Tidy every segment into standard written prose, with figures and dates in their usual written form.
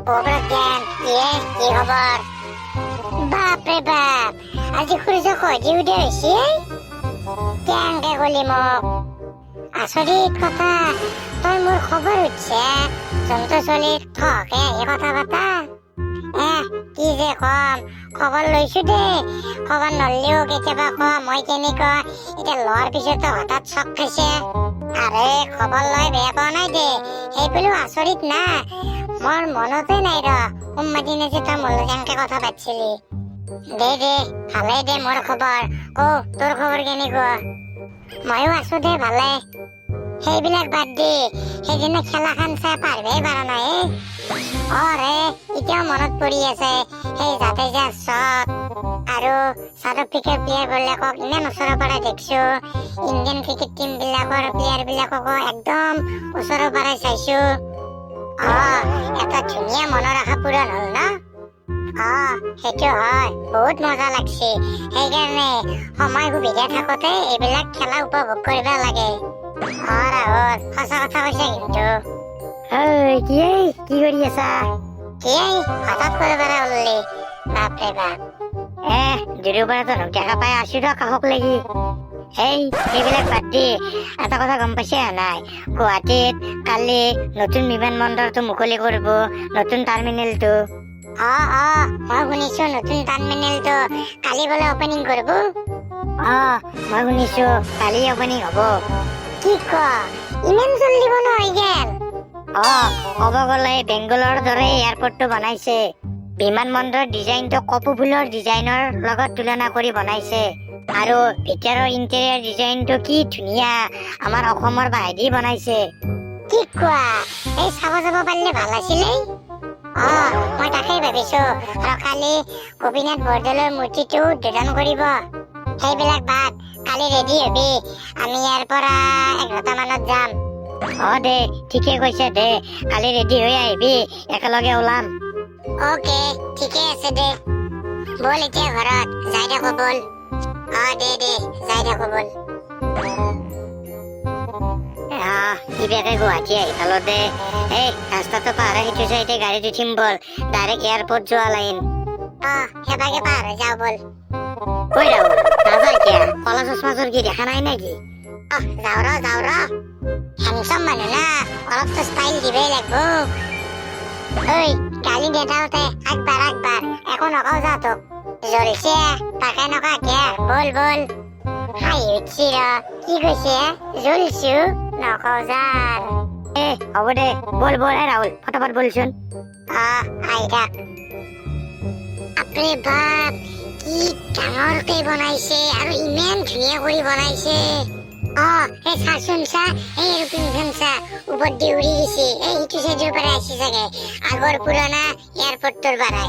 প্ৰজ্ঞান কি খবৰ? বাপৰে বাপ, আজি সূৰ্য কজি উদয় হৈছে। কেনকে কলি মোক? আচৰিত কথা, তই মোৰ খবৰ উঠছে জন্তু চলি থকে এই কথা পাতা। কি যে কম, খবৰ লৈছো দে। খবৰ নললেও কেতিয়াবা ক মই কেনেকুৱা। এতিয়া লোৱাৰ পিছতো হঠাৎ চক খাইছে। আৰে খবৰ লৈ বেয়া পোৱা নাই দে, সেই বোলো আচৰিত না। মোৰ মনতে নাই ৰ কোনোবা দিনা যে তই মোৰ লগত কথা পাতিছিলি। দে দে ভালে দে মোৰ খবৰ। তোৰ খবৰ কেনেকুৱা? ময়ো আছো দে ভালে। সেইবিলাক বাদ দি সেইদিনা খেলাখন চাই পাৰবই পাৰা নাই। ৰে এতিয়াও মনত পৰি আছে সেই জাদেজা শ্বট আৰু চাউথ আফ্ৰিকাৰ প্লেয়াৰ বিলাকক ইমান ওচৰৰ পৰা দেখিছো। ইণ্ডিয়ান ক্ৰিকেট টিম বিলাকৰ প্লেয়াৰ বিলাককো একদম ওচৰৰ পৰাই চাইছো। এটা ধুনীয়া মনৰ আশা পূৰণ হল ন? সেইটো হয়, বহুত মজা লাগছে। সেইকাৰণে সময় সুবিধা থাকোতে এইবিলাক খেলা উপভোগ কৰিব লাগে। ৰাহুল সঁচা কথা কৈছে কিন্তু। কি কৰি আছা? হঠাৎ কৰিব পৰা উল্লি? বাপৰে বাপ, যদিও পৰা তো দেখা পাই আছো ৰ কাষক লাগি। সেইবিলাক বাদ দি এটা কথা গম পাইছে নাই? গুৱাহাটীত কালি নতুন বিমান বন্দৰটো মুকলি কৰিব, নতুন টাৰ্মিনেলটো। মই শুনিছো নতুন টাৰ্মিনেলটো কালি বোলে অপেনিং কৰিব। মই শুনিছো কালি অপেনিং হব। কি ক, ইমান জলদি বনোৱা হৈ গেল? ক'ব গ'লে বেংগলৰ দৰে এয়াৰপৰ্টটো বনাইছে। বিমান বন্দৰৰ ডিজাইনটো কপৌ ফুলৰ ডিজাইনৰ লগত তুলনা কৰি বনাইছে। আৰু ভিতৰৰ ইণ্টেৰিয়াৰ ডিজাইনটো কি ধুনীয়া, আমাৰ অসমৰ বাহিনী বনাইছে। কি কোৱা? এই চাব যাব পাৰিলে ভাল আছিলে। মই তাকেই ভাবিছো। আৰু কালি গোপীনাথ বৰদলৈৰ মূৰ্তিটো উদ্বোধন কৰিব। সেইবিলাক বাদ, কালি ৰেডি হবি। আমি ইয়াৰ পৰা 11টা মানত যাম। দে ঠিকে কৈছে দে, কালি ৰেডি হৈ আহিবি, একেলগে ওলাম। অকে ঠিকে আছে দে। বল এতিয়া ঘৰত যাই থাকো বল। দে যাই থাকো বল। ইবেকে গুৱাহাটী আহি পালো দে। ৰাস্তাটো পাৰ হৈ সেইটো চাইডে গাড়ীত উঠিম বল, ডাইৰেক্ট এয়াৰপৰ্ট যোৱা লাইন। সেবাকে পাৰ হৈ যাও বল। কই ৰাহুল নাযায় কিয়া? কলা চশমাযোৰ কি দেখা নাই নেকি? যাও ৰ হেণ্ডচাম মানুহ না, অলপতো ষ্টাইল দিবই লাগব। গালি নেদাওতে আগবাৰ একো নকওঁ যা তোক। জ্বলছে তাকে নকা কিয়া? বল হাঁহি উঠছি ৰ। কি কৈছে? জ্বলছো নকওঁ যাৰ। হ'ব দে বল ৰাহুল ফটাফট বলচোন। আহি থাক। বাপৰে বাপ, কি ডাঙৰকে বনাইছে আৰু ইমান ধুনীয়া কৰি বনাইছে। চাচোন চা, এই এৰোপ্লেনখন চা, ওপৰত দি উৰি গৈছে। ইটো চাইডৰ পৰা আহিছে চাগে, আগৰ পুৰণা এয়াৰপৰ্টৰ পৰাই।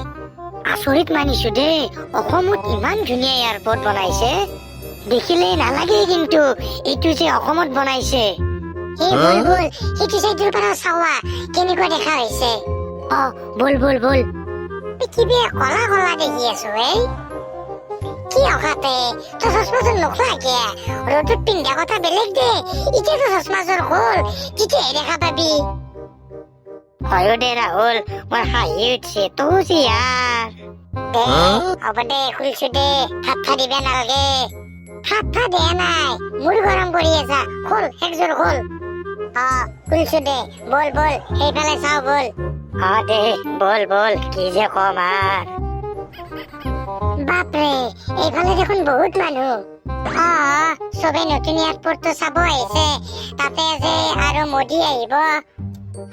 আচৰিত মানিছো দেই, অসমত ইমান ধুনীয়া এয়াৰপৰ্ট বনাইছে। দেখিলে নালাগে কিন্তু এইটো যে অসমত বনাইছে। বল সেইটো চাইডৰ পৰা চাৱা কেনেকুৱা দেখা হৈছে। বল পৃথিৱী কলা দেখি আছো। কি অকাতে তই চশমাযোৰ নোখোৱা কিয়া? ৰ'দত পিন্ধা কথা বেলেগ দে, এতিয়াতো চশমাযোৰ হ'ল, তেতিয়াহে দেখা পাবি। হয়ো দে ৰাহুল, মোৰ হাঁহি উঠছে তো যে ইয়াৰ। হ'ব দে খুলছো দে, হাতফা দিবা নালাগে। হাতফা দিয়া নাই, মোৰ গৰম পৰি আছা। খোল একযোৰ খোল। খুলছো দে, বল সেইফালে চাও বল। দে বল কি যে কম আৰ। বাপৰে এইফালে দেখোন বহুত মানুহ। চবে নতুন এয়াৰপৰ্টটো চাব আহিছে, তাতে যে আৰু মোদী আহিব।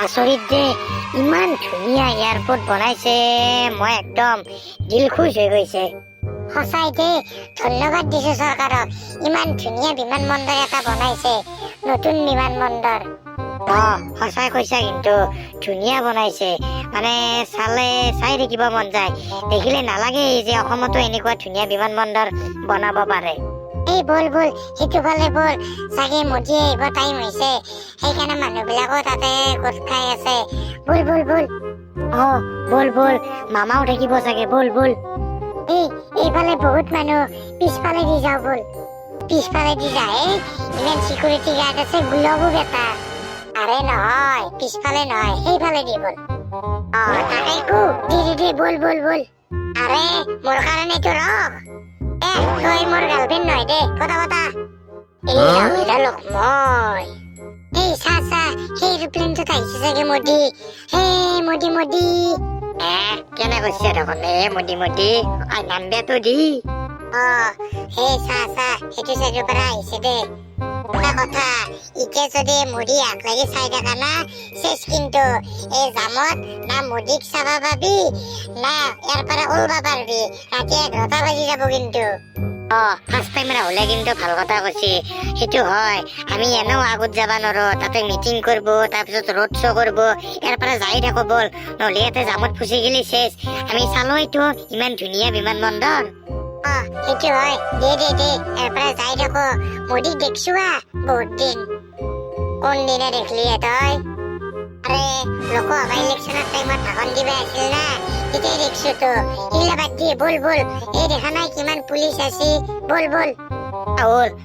আচৰিত দে, ইমান ধুনীয়া এয়াৰপৰ্ট বনাইছে, মই একদম দিল খুশ হৈ গৈছে। সঁচাই দে, ধন্যবাদ দিছো চৰকাৰক, ইমান ধুনীয়া বিমান বন্দৰ এটা বনাইছে, নতুন বিমান বন্দৰ। সঁচাই কৈছা কিন্তু, ধুনীয়া বনাইছে। মানে চাই থাকিব মন যায়, দেখিলে নালাগে যে অসমতো এনেকুৱা ধুনীয়া বিমান বন্দৰ বনাব পাৰে। বল সেইটো ফালে বল, চাগে মোদী আহিব টাইম হৈছে, সেইকাৰণে মানুহ বিলাকো তাতে গোট খাই আছে। বল মামাও থাকিব চাগে। বল এইফালে বহুত মানুহ, পিছফালে দি যাও বল। পিছফালে দি যায়, ইমান চিকিউৰিটি গাৰ্ড আছে, গুলাবো বেটা। আৰে নহয়, পিছফালে নহয়, সেইফালে দি বল। তাকেই কো দে বল আরে মোর কারণে তো রক তুই মোর গার্লফ্রেন্ড নয় দে কথা এই হইলা লক্ষ্ময় এই সাসা এই এরোপ্লেন তো তাইছে জাগে মোদি কেন কইছে তখন মোদি আই নামবে তো দি হে সাসা হেতু সাইডৰ পৰা আহিছে দে এটা কথা ইকে যদি মুড়ি আগলাগি চাই থাকা না শেষ কিন্তু এই জামত না মুড়িক চাবা পাবি না ইয়াৰ পৰা ওলবা পারবি রাতে 11টা বাজি যাব কিন্তু ফার্স্ট টাইম হলে কিন্তু ভাল কথা কৈছি সেইটো হয় আমি এনেও আগত যাবা নৰো তাতে মিটিং কৰব তাৰপিছত ৰোড শো কৰব ইয়াৰ পৰা যাই থাকো বল নহলে ইয়াতে জামত ফুসি গেলি শেষ আমি চালো এইটো ইমান ধুনীয়া বিমানবন্দৰ সেইটো হয় দে ইয়াৰ পৰা যাই থাকো মোদী দেখছো বহুত দিন কোন দিনে দেখলি তই আরে লোকসভা ইলেকশনের টাইমত ভাষণ দিবা আছিল না তেতিয়াই দেখছো তো ইলা বাদ দি বল এই দেখা নাই কিমান পুলিশ আছে বল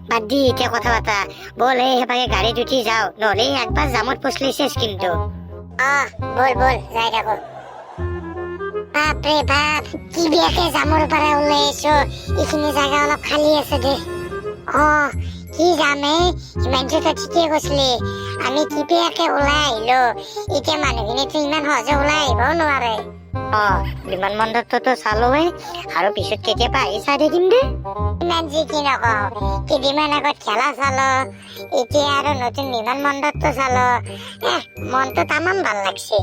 বাদ দি এতিয়া কথা বাতা বল এই হেপাকে গাড়ীত উঠি যাও নহলে একবার জামত ফসলি শেষ কিন্তু বল যাই থাকো বাপরে বাপ কি বিয়াকে জামৰ পৰা ওলাই আছো এইখিনি জায়গা অলপ খালি আছে দে কি জামে ইমানটো তো ঠিকেই কৈছিলি আমি কি বিয়াকে ওলাই আহিলো এতিয়া মানুহখিনিতো ইমান সহজে ওলাই আহিবও নোৱাৰে বিমানবন্দৰটো চালোৱে আৰু পিছত কেতিয়াবা আহি চাই থাকিম দে ইমান যি কি নকওঁ কেইদিনমান আগত খেলা চালো এতিয়া আৰু নতুন বিমানবন্দৰটো চালো মনটো তামাম ভাল লাগছে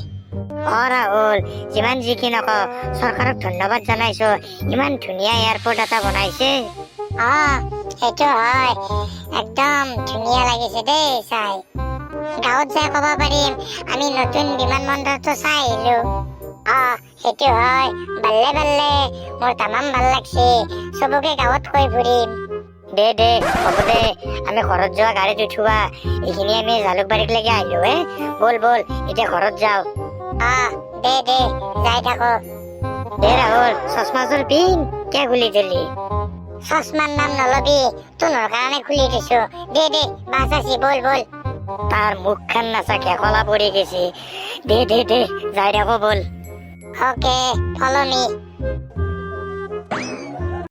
ৰাহুল যিমান যি কি নকওঁ চৰকাৰক ধন্যবাদ জনাইছো ইমান ধুনীয়া এয়াৰপোৰ্ট এটা বনাইছে সেইটো হয় একদম ধুনীয়া লাগিছে দেই চাই গাঁৱত যাই ক'ব পাৰিম আমি নতুন বিমানবন্দৰটো চাই আহিলো সেইটো হয় বাল্লে মোৰ তামাম ভাল লাগছে চবকে গাঁৱত কৈ ফুৰিম দে হ'ব দে আমি ঘৰত যোৱা গাড়ীত উঠোৱা এইখিনি আমি জালুকবাৰীক লাগি আহিলো বল এতিয়া ঘৰত যাওঁ দে যাই থাকো দে ৰাহুল চশমাযোৰ পিন কিয় খুলি দিলি চশমাৰ নাম নলবি তোনৰ কাৰণে খুলি দিছো দে বাছ আছি বল তাৰ মুখখন নাচাকে কলা পৰি গেছি দে যাই থাকো বল ওকে ফলো মি